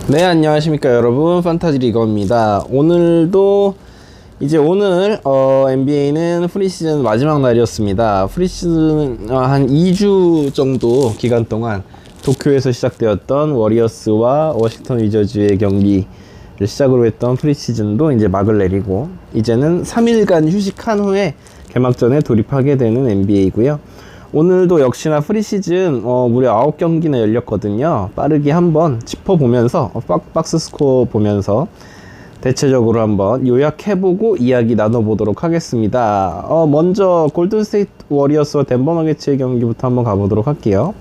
네, 안녕하십니까 여러분, 판타지 리거입니다. 오늘도 이제 오늘 NBA는 프리시즌 마지막 날이었습니다. 프리시즌 한 2주 정도 기간 동안 도쿄에서 시작되었던 워리어스와 워싱턴 위저즈의 경기를 시작으로 했던 프리시즌도 이제 막을 내리고 이제는 3일간 휴식한 후에 개막전에 돌입하게 되는 NBA고요. 오늘도 역시나 프리시즌 무려 9경기나 열렸거든요. 빠르게 한번 짚어보면서 박스 스코어 보면서 대체적으로 한번 요약해보고 이야기 나눠보도록 하겠습니다. 먼저 골든스테이트 워리어스와 덴버 너게츠의 경기부터 한번 가보도록 할게요.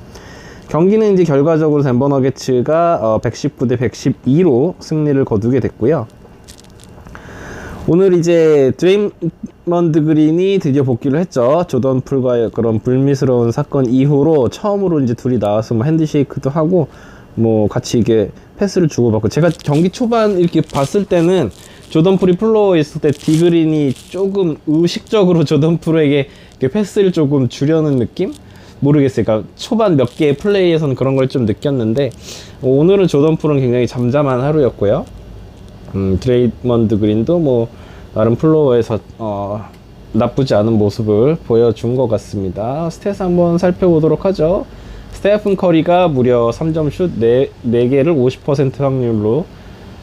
경기는 이제 결과적으로 덴버 너게츠가 119대 112로 승리를 거두게 됐고요. 오늘 이제 드레이먼드 그린이 드디어 복귀를 했죠. 조던 풀과의 그런 불미스러운 사건 이후로 처음으로 이제 둘이 나와서 뭐 핸드쉐이크도 하고 뭐 같이 이게 패스를 주고받고, 제가 경기 초반 이렇게 봤을 때는 조던 풀이 플로어에 있을 때 디 그린이 조금 의식적으로 조던 풀에게 패스를 조금 주려는 느낌? 모르겠어요. 그러니까 초반 몇 개의 플레이에서는 그런 걸 좀 느꼈는데 오늘은 조던 풀은 굉장히 잠잠한 하루였고요. 드레이먼드 그린도 뭐 나름 플로어에서 나쁘지 않은 모습을 보여준 것 같습니다. 스탯 한번 살펴보도록 하죠. 스테픈 커리가 무려 3점 슛 4개를 50% 확률로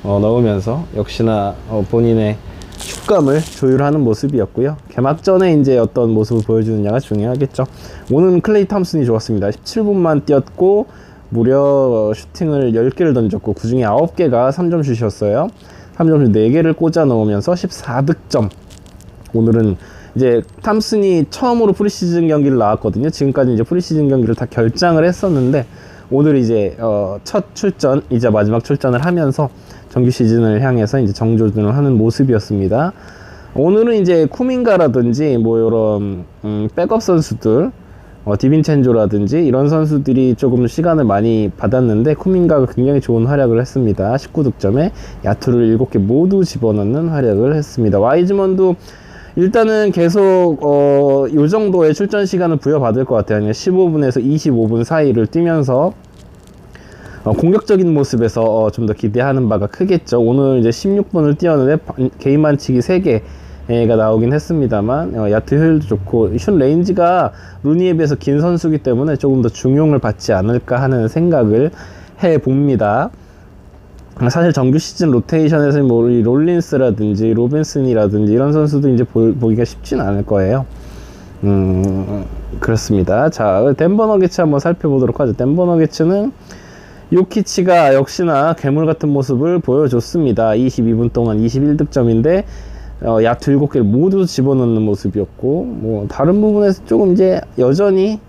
넣으면서 역시나 본인의 슛감을 조율하는 모습이었고요. 개막전에 이제 어떤 모습을 보여주느냐가 중요하겠죠. 오늘은 클레이 탐슨이 좋았습니다. 17분만 뛰었고 무려 슈팅을 10개를 던졌고 그 중에 9개가 3점 슛이었어요. 3점 슛 4개를 꽂아 넣으면서 14득점. 오늘은 이제 탐슨이 처음으로 프리시즌 경기를 나왔거든요. 지금까지 이제 프리시즌 경기를 다 결장을 했었는데 오늘 이제 첫 출전, 이제 마지막 출전을 하면서 정규 시즌을 향해서 이제 정조준을 하는 모습이었습니다. 오늘은 이제 쿠민가라든지 뭐 이런 백업 선수들, 디빈첸조라든지 이런 선수들이 조금 시간을 많이 받았는데 쿠민가가 굉장히 좋은 활약을 했습니다. 19득점에 야투를 7개 모두 집어넣는 활약을 했습니다. 와이즈먼도 일단은 계속 요 정도의 출전 시간을 부여받을 것 같아요. 15분에서 25분 사이를 뛰면서 공격적인 모습에서 좀 더 기대하는 바가 크겠죠. 오늘 이제 16분을 뛰었는데 개인 반칙이 3개가 나오긴 했습니다만 야투 효율도 좋고 슛 레인지가 루니에 비해서 긴 선수이기 때문에 조금 더 중용을 받지 않을까 하는 생각을 해봅니다. 사실 정규 시즌 로테이션에서 뭐 롤린스라든지 로빈슨이라든지 이런 선수도 이제 보기가 쉽진 않을 거예요. 그렇습니다. 자, 덴버 너게츠 한번 살펴보도록 하죠. 덴버 너게츠는 요키치가 역시나 괴물 같은 모습을 보여줬습니다. 22분 동안 21득점인데 야투 7개를 모두 집어넣는 모습이었고, 뭐 다른 부분에서 조금 이제 여전히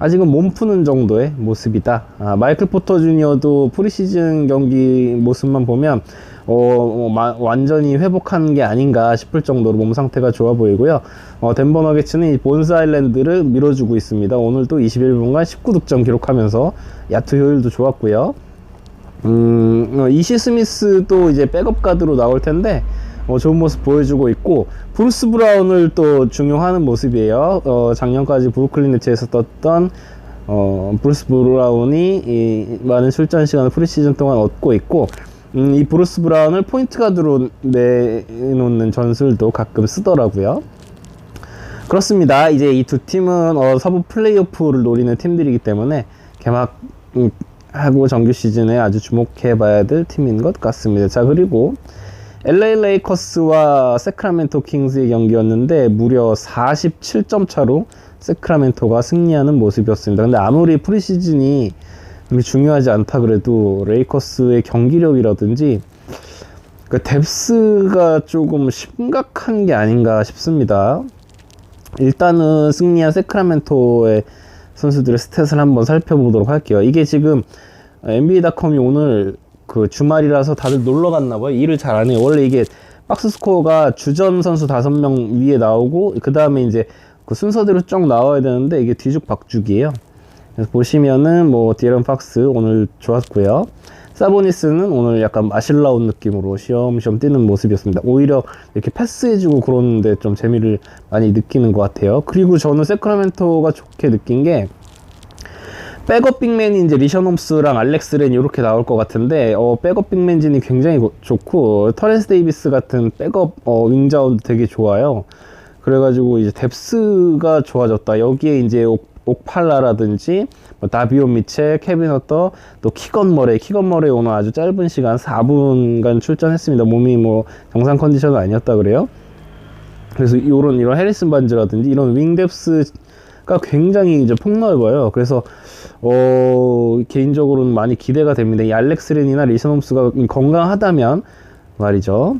아직은 몸 푸는 정도의 모습이다. 마이클 포터 주니어도 프리시즌 경기 모습만 보면 완전히 회복한 게 아닌가 싶을 정도로 몸 상태가 좋아 보이고요. 덴버 너게츠는 이 본스 아일랜드를 밀어주고 있습니다. 오늘도 21분간 19득점 기록하면서 야투 효율도 좋았고요. 이시 스미스도 이제 백업 가드로 나올 텐데 좋은 모습 보여주고 있고, 브루스 브라운을 또 중용하는 모습이에요. 작년까지 브루클린 네츠에서 떴던 브루스 브라운이 많은 출전 시간을 프리시즌 동안 얻고 있고, 이 브루스 브라운을 포인트 가드로 내놓는 전술도 가끔 쓰더라고요. 그렇습니다. 이제 이 두 팀은 서부 플레이오프를 노리는 팀들이기 때문에 개막하고 정규 시즌에 아주 주목해봐야 될 팀인 것 같습니다. 자, 그리고 LA 레이커스와 세크라멘토 킹스의 경기였는데 무려 47점 차로 세크라멘토가 승리하는 모습이었습니다. 근데 아무리 프리시즌이 그렇게 중요하지 않다 그래도 레이커스의 경기력이라든지 그 뎁스가 조금 심각한 게 아닌가 싶습니다. 일단은 승리한 세크라멘토의 선수들의 스탯을 한번 살펴보도록 할게요. 이게 지금 NBA.com이 오늘 그 주말이라서 다들 놀러 갔나봐요. 일을 잘 안 해요. 원래 이게 박스 스코어가 주전 선수 5명 위에 나오고 그 다음에 이제 그 순서대로 쭉 나와야 되는데 이게 뒤죽박죽이에요. 그래서 보시면은 뭐 디런 팍스 오늘 좋았고요. 사보니스는 오늘 약간 마실라운 느낌으로 쉬엄쉬엄 뛰는 모습이었습니다. 오히려 이렇게 패스해주고 그러는데 좀 재미를 많이 느끼는 것 같아요. 그리고 저는 세크라멘토가 좋게 느낀 게 백업 빅맨이 이제 리션 홈스랑 알렉스 렌 이렇게 나올 것 같은데, 백업 빅맨진이 굉장히 좋고, 터렌스 데이비스 같은 백업, 윙자운도 되게 좋아요. 그래가지고 이제 뎁스가 좋아졌다. 여기에 이제 옥팔라라든지, 뭐 다비온 미첼, 케빈 허터, 또 키건 머레이 오늘 아주 짧은 시간 4분간 출전했습니다. 몸이 뭐 정상 컨디션은 아니었다 그래요. 그래서 이런 해리슨 반즈라든지 이런 윙 뎁스가 굉장히 이제 폭넓어요. 그래서 개인적으로는 많이 기대가 됩니다. 이 알렉스 렌이나 리션 홈스가 건강하다면 말이죠.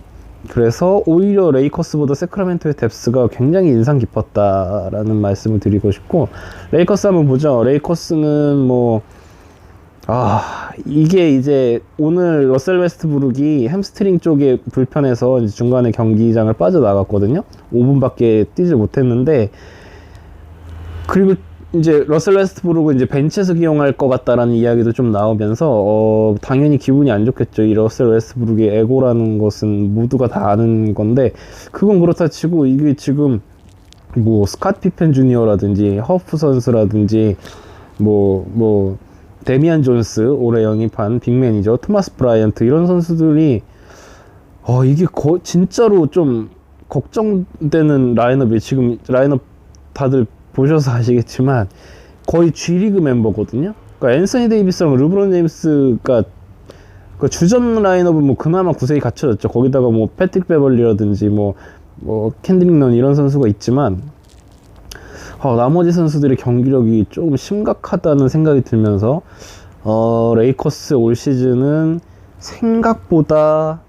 그래서 오히려 레이커스보다 세크라멘토의 뎁스가 굉장히 인상 깊었다라는 말씀을 드리고 싶고, 레이커스 한번 보죠. 레이커스는 이게 이제 오늘 러셀 웨스트브룩이 햄스트링 쪽에 불편해서 이제 중간에 경기장을 빠져나갔거든요. 5분밖에 뛰지 못했는데, 그리고 이제 러셀 웨스트브룩은 이제 벤치에서 기용할 것 같다라는 이야기도 좀 나오면서 당연히 기분이 안 좋겠죠. 이 러셀 웨스트브룩의 에고라는 것은 모두가 다 아는 건데, 그건 그렇다 치고 이게 지금 뭐 스캇 피펜 주니어라든지 허프 선수라든지 데미안 존스 올해 영입한 빅맨이죠. 토마스 브라이언트 이런 선수들이 이게 진짜로 좀 걱정되는 라인업이, 지금 라인업 다들 보셔서 아시겠지만 거의 G리그 멤버거든요. 그러니까 앤서니 데이비스랑 르브론 제임스가 그 주전 라인업은 뭐 그나마 구색이 갖춰졌죠. 거기다가 뭐 패트릭 베벌리라든지 뭐 켄드릭 넌 이런 선수가 있지만 나머지 선수들의 경기력이 조금 심각하다는 생각이 들면서 레이커스 올 시즌은 생각보다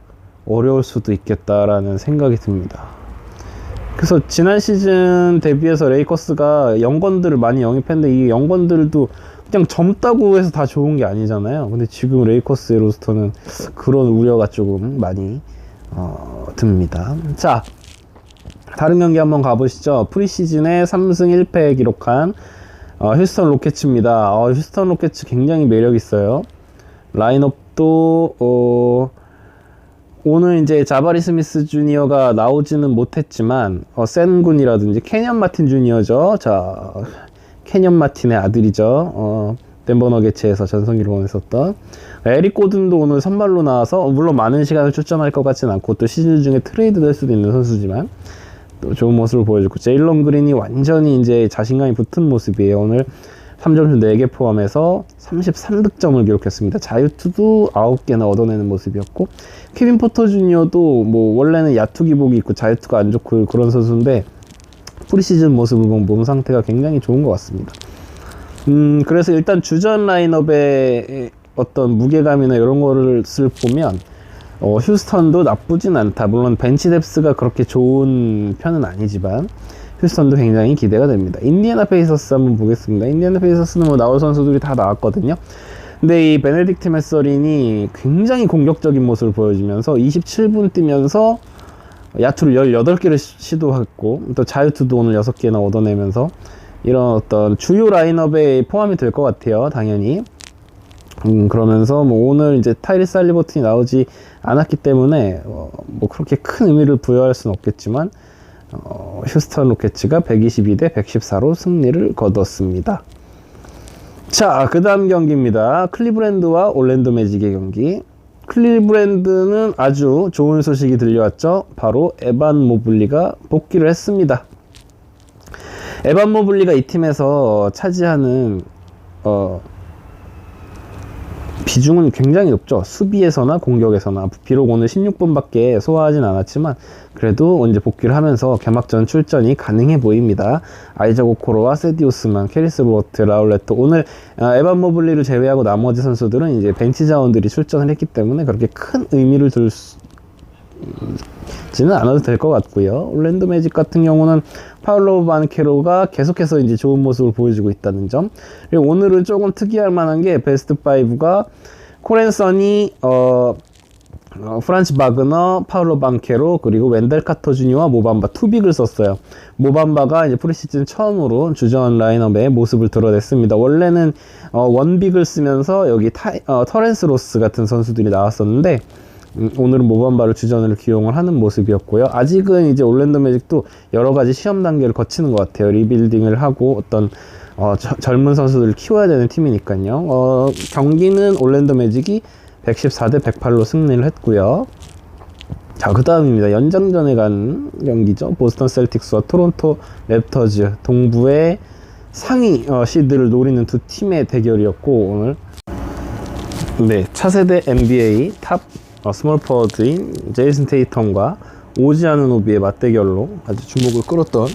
어려울 수도 있겠다라는 생각이 듭니다. 그래서 지난 시즌 대비해서 레이커스가 영건들을 많이 영입했는데, 이 영건들도 그냥 젊다고 해서 다 좋은 게 아니잖아요. 근데 지금 레이커스의 로스터는 그런 우려가 조금 많이 듭니다. 자, 다른 경기 한번 가보시죠. 프리시즌에 3승 1패 기록한 휴스턴 로켓츠입니다. 휴스턴 로켓츠 굉장히 매력 있어요. 라인업도 오늘 이제 자바리 스미스 주니어가 나오지는 못했지만 센군이라든지 캐년 마틴 주니어죠. 자, 캐년 마틴의 아들이죠. 덴버 너게츠에서 전성 기록을 했었던 에릭 고든도 오늘 선발로 나와서 물론 많은 시간을 출전할 것 같진 않고, 또 시즌 중에 트레이드 될 수도 있는 선수지만 또 좋은 모습을 보여줬고, 제일런 그린이 완전히 이제 자신감이 붙은 모습이에요. 오늘 3점슛 4개 포함해서 33득점을 기록했습니다. 자유투도 9개나 얻어내는 모습이었고, 케빈 포터 주니어도 뭐 원래는 야투 기복이 있고 자유투가 안 좋고 그런 선수인데 프리시즌 모습을 보면 몸 상태가 굉장히 좋은 것 같습니다. 그래서 일단 주전 라인업의 어떤 무게감이나 이런 거를 보면 휴스턴도 나쁘진 않다. 물론 벤치 뎁스가 그렇게 좋은 편은 아니지만 휴스턴도 굉장히 기대가 됩니다. 인디애나 페이서스 한번 보겠습니다. 인디애나 페이서스는 뭐 나올 선수들이 다 나왔거든요. 근데 이 베네딕트 메서린이 굉장히 공격적인 모습을 보여주면서 27분 뛰면서 야투를 18개를 시도했고, 또 자유투도 오늘 6개나 얻어내면서 이런 어떤 주요 라인업에 포함이 될 것 같아요. 당연히. 그러면서 뭐 오늘 이제 타이리스 할리버튼이 나오지 않았기 때문에 뭐 그렇게 큰 의미를 부여할 수는 없겠지만 휴스턴 로켓츠가 122대 114로 승리를 거뒀습니다. 자, 그 다음 경기입니다. 클리브랜드와 올랜도 매직의 경기. 클리브랜드는 아주 좋은 소식이 들려왔죠. 바로 에반 모블리가 복귀를 했습니다. 에반 모블리가 이 팀에서 차지하는 비중은 굉장히 높죠. 수비에서나 공격에서나. 비록 오늘 16분밖에 소화하진 않았지만 그래도 이제 복귀를 하면서 개막전 출전이 가능해 보입니다. 아이작 오코로와 세디 오스만, 캐리스 로버트, 라울레토. 오늘 에반 모블리를 제외하고 나머지 선수들은 이제 벤치 자원들이 출전을 했기 때문에 그렇게 큰 의미를 지는 않아도 될 것 같고요. 올랜도 매직 같은 경우는 파울로 반케로가 계속해서 이제 좋은 모습을 보여주고 있다는 점. 그리고 오늘은 조금 특이할 만한 게 베스트 5가 코렌서니, 프란츠 바그너, 파울로 반케로, 그리고 웬델 카터 주니어와 모밤바 투빅을 썼어요. 모밤바가 이제 프리시즌 처음으로 주전 라인업의 모습을 드러냈습니다. 원래는 원빅을 쓰면서 여기 터렌스 로스 같은 선수들이 나왔었는데 오늘은 모밤바를 주전으로 기용을 하는 모습이었고요. 아직은 이제 올랜도 매직도 여러 가지 시험 단계를 거치는 것 같아요. 리빌딩을 하고 어떤 젊은 선수들을 키워야 되는 팀이니까요. 경기는 올랜도 매직이 114대 108로 승리를 했고요. 자, 그 다음입니다. 연장전에 간 경기죠. 보스턴 셀틱스와 토론토 랩터즈, 동부의 상위 시드를 노리는 두 팀의 대결이었고, 오늘 네, 차세대 NBA 탑 스몰 포워드인 제이슨 테이텀과 오지 아누노비의 맞대결로 아주 주목을 끌었던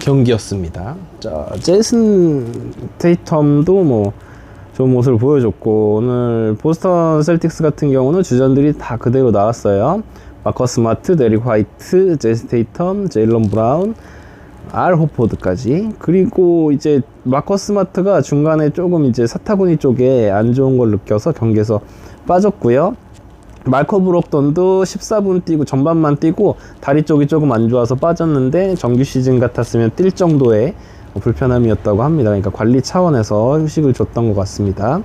경기였습니다. 자, 제이슨 테이텀도 뭐 좋은 모습을 보여줬고, 오늘 보스턴 셀틱스 같은 경우는 주전들이 다 그대로 나왔어요. 마커스 마트, 데릭 화이트, 제이슨 테이텀, 제일런 브라운, 알 호포드까지. 그리고 이제 마커스 마트가 중간에 조금 이제 사타구니 쪽에 안 좋은 걸 느껴서 경기에서 빠졌고요. 말커 브록던도 14분 뛰고 전반만 뛰고 다리 쪽이 조금 안 좋아서 빠졌는데 정규 시즌 같았으면 뛸 정도의 불편함이었다고 합니다. 그러니까 관리 차원에서 휴식을 줬던 것 같습니다.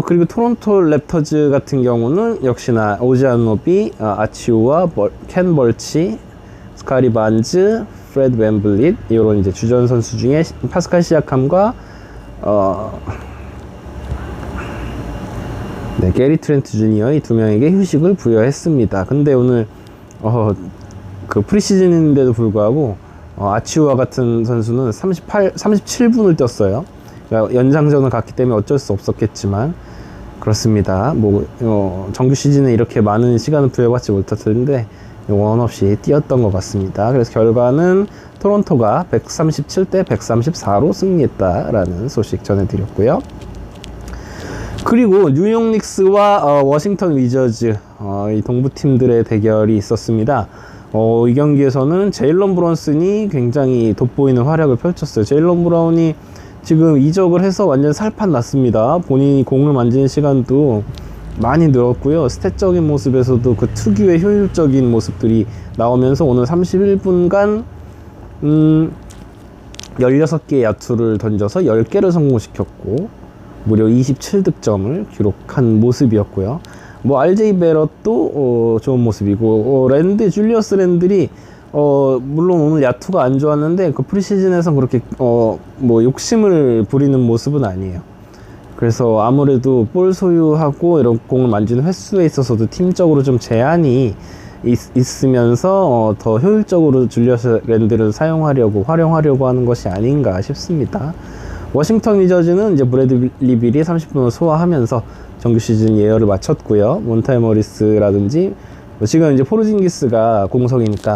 그리고 토론토 랩터즈 같은 경우는 역시나 오지 아누노비, 아치우와 켄 벌치, 스카리 반즈, 프레드 웸블릿, 이런 이제 주전 선수 중에 파스칼 시아캄과 네, 게리 트렌트 주니어 이 두 명에게 휴식을 부여했습니다. 근데 오늘 그 프리시즌인데도 불구하고 아치우와 같은 선수는 37분을 뛰었어요. 그러니까 연장전을 갔기 때문에 어쩔 수 없었겠지만 그렇습니다. 뭐 정규 시즌에 이렇게 많은 시간을 부여받지 못했을 텐데 원 없이 뛰었던 것 같습니다. 그래서 결과는 토론토가 137대 134로 승리했다라는 소식 전해드렸고요. 그리고 뉴욕 닉스와 워싱턴 위저즈 이 동부팀들의 대결이 있었습니다. 이 경기에서는 제일런 브런슨이 굉장히 돋보이는 활약을 펼쳤어요. 제일런 브라운이 지금 이적을 해서 완전 살판 났습니다. 본인이 공을 만지는 시간도 많이 늘었고요. 스탯적인 모습에서도 그 특유의 효율적인 모습들이 나오면서 오늘 31분간 16개의 야투를 던져서 10개를 성공시켰고 무려 27득점을 기록한 모습이었고요. 뭐 RJ 베럿도 좋은 모습이고 줄리어스 랜들이 물론 오늘 야투가 안 좋았는데 그 프리시즌에선 그렇게 뭐 욕심을 부리는 모습은 아니에요. 그래서 아무래도 볼 소유하고 이런 공을 만지는 횟수에 있어서도 팀적으로 좀 제한이 있으면서 더 효율적으로 줄리어스 랜드를 활용하려고 하는 것이 아닌가 싶습니다. 워싱턴 위저즈는 이제 브래들리 빌이 30분을 소화하면서 정규 시즌 예열을 마쳤고요. 몬타이 머리스라든지 지금 이제 포르징기스가 공석이니까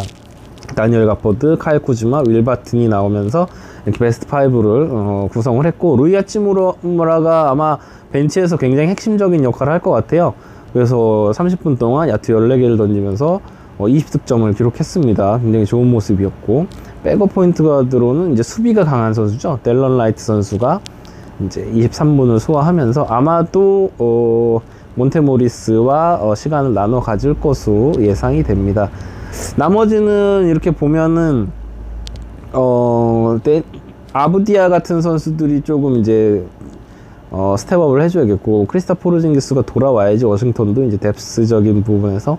다니엘 가포드, 카일 쿠즈마, 윌 바튼이 나오면서 이렇게 베스트 5를 구성을 했고, 루이 아치무라가 아마 벤치에서 굉장히 핵심적인 역할을 할 것 같아요. 그래서 30분 동안 야투 14개를 던지면서 20득점을 기록했습니다. 굉장히 좋은 모습이었고, 백업 포인트 가드로는 이제 수비가 강한 선수죠. 델런 라이트 선수가 이제 23분을 소화하면서 아마도 몬테모리스와 시간을 나눠 가질 것으로 예상이 됩니다. 나머지는 이렇게 보면은 아부디아 같은 선수들이 조금 이제 스텝업을 해줘야겠고, 크리스타 포르징기스가 돌아와야지 워싱턴도 이제 뎁스적인 부분에서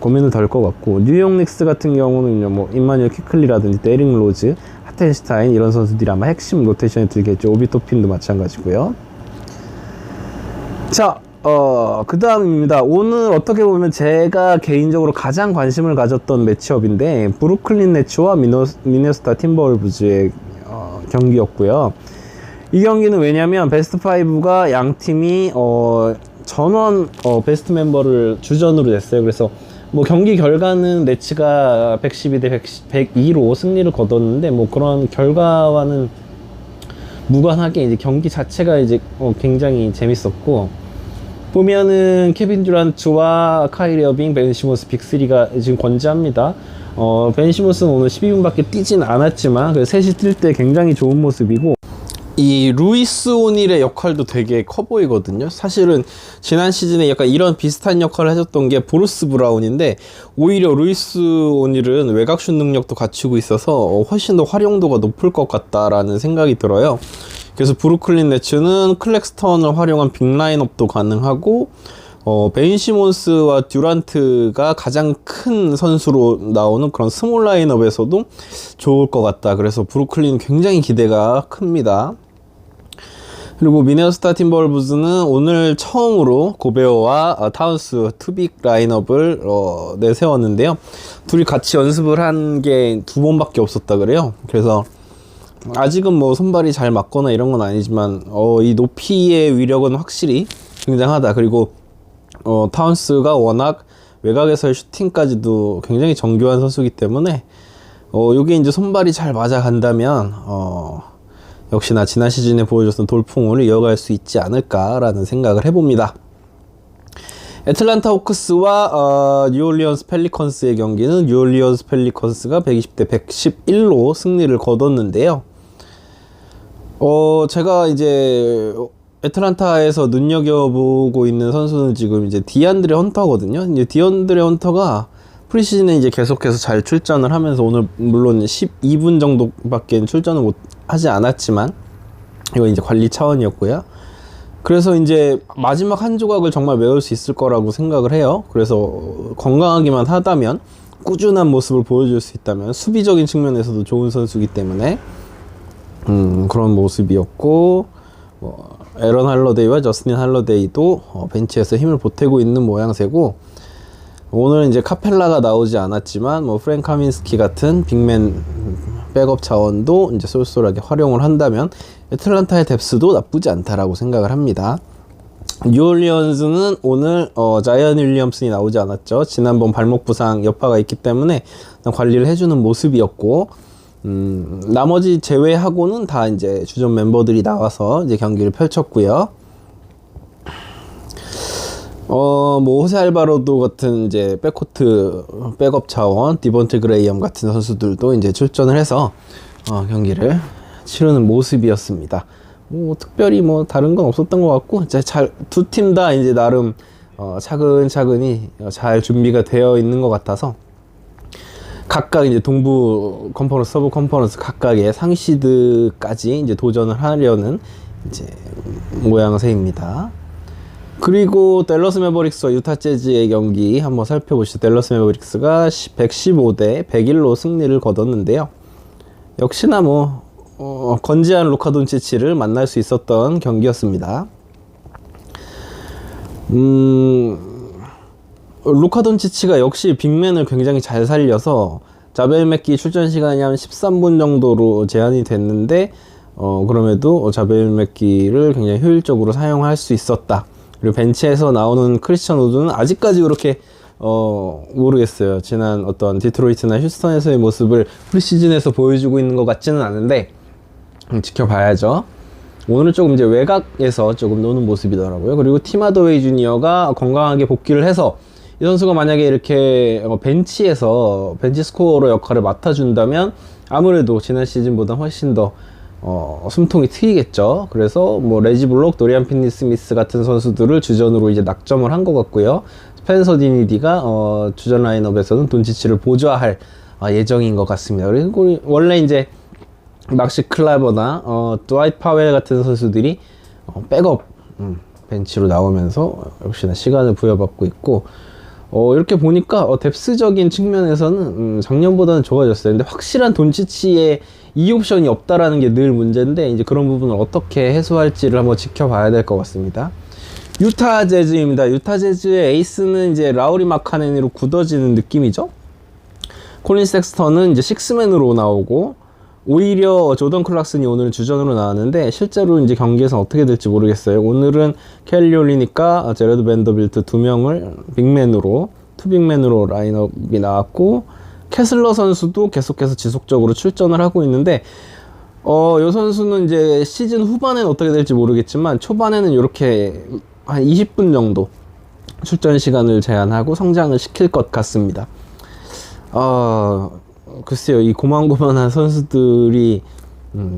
고민을 덜 것 같고, 뉴욕 닉스 같은 경우는 뭐 임마누엘 퀴클리라든지 데릭 로즈, 하텐슈타인 이런 선수들이 아마 핵심 로테이션에 들겠죠. 오비 토핀도 마찬가지고요. 자, 그 다음입니다. 오늘 어떻게 보면 제가 개인적으로 가장 관심을 가졌던 매치업인데, 브루클린 네츠와 미네소타 팀버울브즈의 경기였고요. 이 경기는 왜냐면 베스트 5가 양 팀이 전원 베스트 멤버를 주전으로 냈어요. 그래서 뭐 경기 결과는 네츠가 112대 102로 승리를 거뒀는데, 뭐 그런 결과와는 무관하게 이제 경기 자체가 이제 굉장히 재밌었고, 보면은 케빈 듀란트와 카이리 어빙, 벤 시몬스 빅3가 지금 건재합니다. 벤 시몬스는 오늘 12분밖에 뛰진 않았지만 그 셋이 뛸 때 굉장히 좋은 모습이고, 이 루이스 오닐의 역할도 되게 커 보이거든요. 사실은 지난 시즌에 약간 이런 비슷한 역할을 해줬던 게 브루스 브라운인데, 오히려 루이스 오닐은 외곽슛 능력도 갖추고 있어서 훨씬 더 활용도가 높을 것 같다라는 생각이 들어요. 그래서 브루클린 네츠는 클렉스턴을 활용한 빅 라인업도 가능하고, 베인 시몬스와 듀란트가 가장 큰 선수로 나오는 그런 스몰 라인업에서도 좋을 것 같다. 그래서 브루클린 굉장히 기대가 큽니다. 그리고 미네소타 팀버울브스는 오늘 처음으로 고베어와 타운스 투빅 라인업을 내세웠는데요. 둘이 같이 연습을 한 게 2번밖에 없었다 그래요. 그래서 아직은 뭐 손발이 잘 맞거나 이런 건 아니지만 이 높이의 위력은 확실히 굉장하다. 그리고 타운스가 워낙 외곽에서의 슈팅까지도 굉장히 정교한 선수이기 때문에 요게 이제 손발이 잘 맞아간다면 역시나 지난 시즌에 보여줬던 돌풍을 이어갈 수 있지 않을까라는 생각을 해봅니다. 애틀란타 호크스와 뉴올리언스 펠리컨스의 경기는 뉴올리언스 펠리컨스가 120대 111로 승리를 거뒀는데요. 제가 이제 애틀란타에서 눈여겨보고 있는 선수는 지금 이제 디안드레 헌터거든요. 이제 디안드레 헌터가 프리시즌에 이제 계속해서 잘 출전을 하면서 오늘 물론 12분 정도밖에 출전을 하지 않았지만 이거 이제 관리 차원이었고요. 그래서 이제 마지막 한 조각을 정말 메울 수 있을 거라고 생각을 해요. 그래서 건강하기만 하다면 꾸준한 모습을 보여줄 수 있다면 수비적인 측면에서도 좋은 선수이기 때문에 그런 모습이었고 에런 할러데이와 저스틴 할러데이도 벤치에서 힘을 보태고 있는 모양새고 오늘 이제 카펠라가 나오지 않았지만 프랭 카민스키 같은 빅맨 백업 자원도 이제 쏠쏠하게 활용을 한다면 애틀란타의 뎁스도 나쁘지 않다라고 생각을 합니다. 뉴올리언스는 오늘 자이언 윌리엄슨이 나오지 않았죠. 지난번 발목 부상 여파가 있기 때문에 관리를 해주는 모습이었고 나머지 제외하고는 다 이제 주전 멤버들이 나와서 이제 경기를 펼쳤고요. 호세 알바로도 같은 이제 백코트 백업 자원, 디본트 그레이엄 같은 선수들도 이제 출전을 해서 경기를 치르는 모습이었습니다. 특별히 다른 건 없었던 것 같고, 이제 두 팀 다 이제 나름 차근차근히 잘 준비가 되어 있는 것 같아서 각각 이제 동부 컨퍼런스, 서부 컨퍼런스 각각의 상시드까지 이제 도전을 하려는 이제 모양새입니다. 그리고 댈러스 매버릭스와 유타 재즈의 경기 한번 살펴보시죠. 댈러스 매버릭스가 115대 101로 승리를 거뒀는데요. 역시나 건재한 루카 돈치치를 만날 수 있었던 경기였습니다. 루카 돈치치가 역시 빅맨을 굉장히 잘 살려서 자벨 맥기 출전 시간이 한 13분 정도로 제한이 됐는데 그럼에도 자벨 맥기를 굉장히 효율적으로 사용할 수 있었다. 그리고 벤치에서 나오는 크리스천 우드는 아직까지 그렇게 모르겠어요. 지난 어떤 디트로이트나 휴스턴에서의 모습을 프리시즌에서 보여주고 있는 것 같지는 않은데 지켜봐야죠. 오늘은 조금 이제 외곽에서 조금 노는 모습이더라고요. 그리고 팀 하더웨이 주니어가 건강하게 복귀를 해서 이 선수가 만약에 이렇게 벤치에서 벤치 스코어로 역할을 맡아준다면 아무래도 지난 시즌보다 훨씬 더 숨통이 트이겠죠. 그래서 레지 블록, 도리안 피니 스미스 같은 선수들을 주전으로 이제 낙점을 한 것 같고요. 스펜서 디니디가 주전 라인업에서는 돈치치를 보좌할 예정인 것 같습니다. 그리고 원래 이제 막시 클라버나 드와이트 파웰 같은 선수들이 백업 벤치로 나오면서 역시나 시간을 부여받고 있고 이렇게 보니까 뎁스적인 측면에서는 작년보다는 좋아졌어요. 근데 확실한 돈치치의 2옵션이 없다라는 게 늘 문제인데 이제 그런 부분을 어떻게 해소할지를 한번 지켜봐야 될 것 같습니다. 유타 재즈입니다. 유타 재즈의 에이스는 이제 라우리 마카네니로 굳어지는 느낌이죠. 콜린 섹스턴은 이제 식스맨으로 나오고 오히려 조던 클락슨이 오늘은 주전으로 나왔는데 실제로 이제 경기에서 어떻게 될지 모르겠어요. 오늘은 켈리 올리니까 제레드 밴더빌트 2명을 빅맨으로 투빅맨으로 라인업이 나왔고 캐슬러 선수도 계속해서 지속적으로 출전을 하고 있는데 이 선수는 이제 시즌 후반에는 어떻게 될지 모르겠지만 초반에는 이렇게 한 20분 정도 출전 시간을 제한하고 성장을 시킬 것 같습니다. 글쎄요, 이 고만고만한 선수들이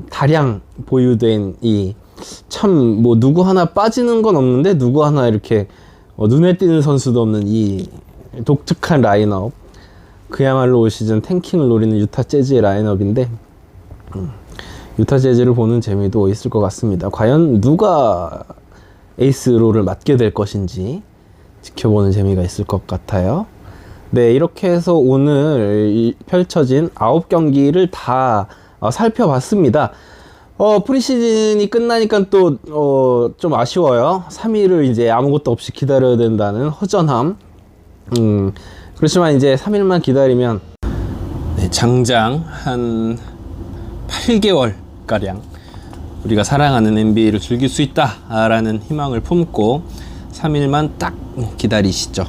다량 보유된 이 참 누구 하나 빠지는 건 없는데 누구 하나 이렇게 눈에 띄는 선수도 없는 이 독특한 라인업, 그야말로 올 시즌 탱킹을 노리는 유타 재즈의 라인업인데 유타 재즈를 보는 재미도 있을 것 같습니다. 과연 누가 에이스 롤을 맡게 될 것인지 지켜보는 재미가 있을 것 같아요. 네, 이렇게 해서 오늘 펼쳐진 9경기를 다 살펴봤습니다. 프리시즌이 끝나니까 또 좀 아쉬워요. 3일을 이제 아무것도 없이 기다려야 된다는 허전함. 그렇지만 이제 3일만 기다리면 네, 장장 한 8개월 가량 우리가 사랑하는 NBA를 즐길 수 있다라는 희망을 품고 3일만 딱 기다리시죠.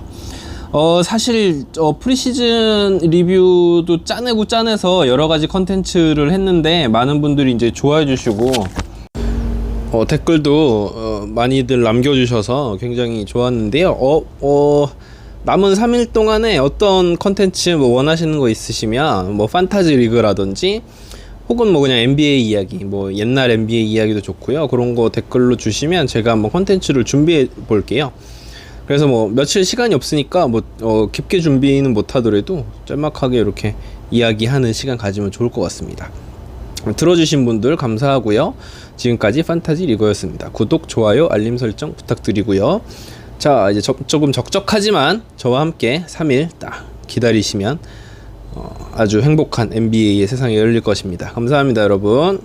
사실 프리시즌 리뷰도 짜내고 짜내서 여러가지 컨텐츠를 했는데 많은 분들이 이제 좋아해 주시고 댓글도 많이들 남겨주셔서 굉장히 좋았는데요. 남은 3일 동안에 어떤 컨텐츠 뭐 원하시는 거 있으시면 뭐 판타지 리그라든지 혹은 뭐 그냥 NBA 이야기, 뭐 옛날 NBA 이야기도 좋고요. 그런 거 댓글로 주시면 제가 한번 컨텐츠를 준비해 볼게요. 그래서 뭐 며칠 시간이 없으니까 뭐 깊게 준비는 못 하더라도 짤막하게 이렇게 이야기하는 시간 가지면 좋을 것 같습니다. 들어주신 분들 감사하고요. 지금까지 판타지 리거였습니다. 구독, 좋아요, 알림 설정 부탁드리고요. 자, 이제 조금 적적하지만 저와 함께 3일 딱 기다리시면 아주 행복한 NBA의 세상이 열릴 것입니다. 감사합니다, 여러분.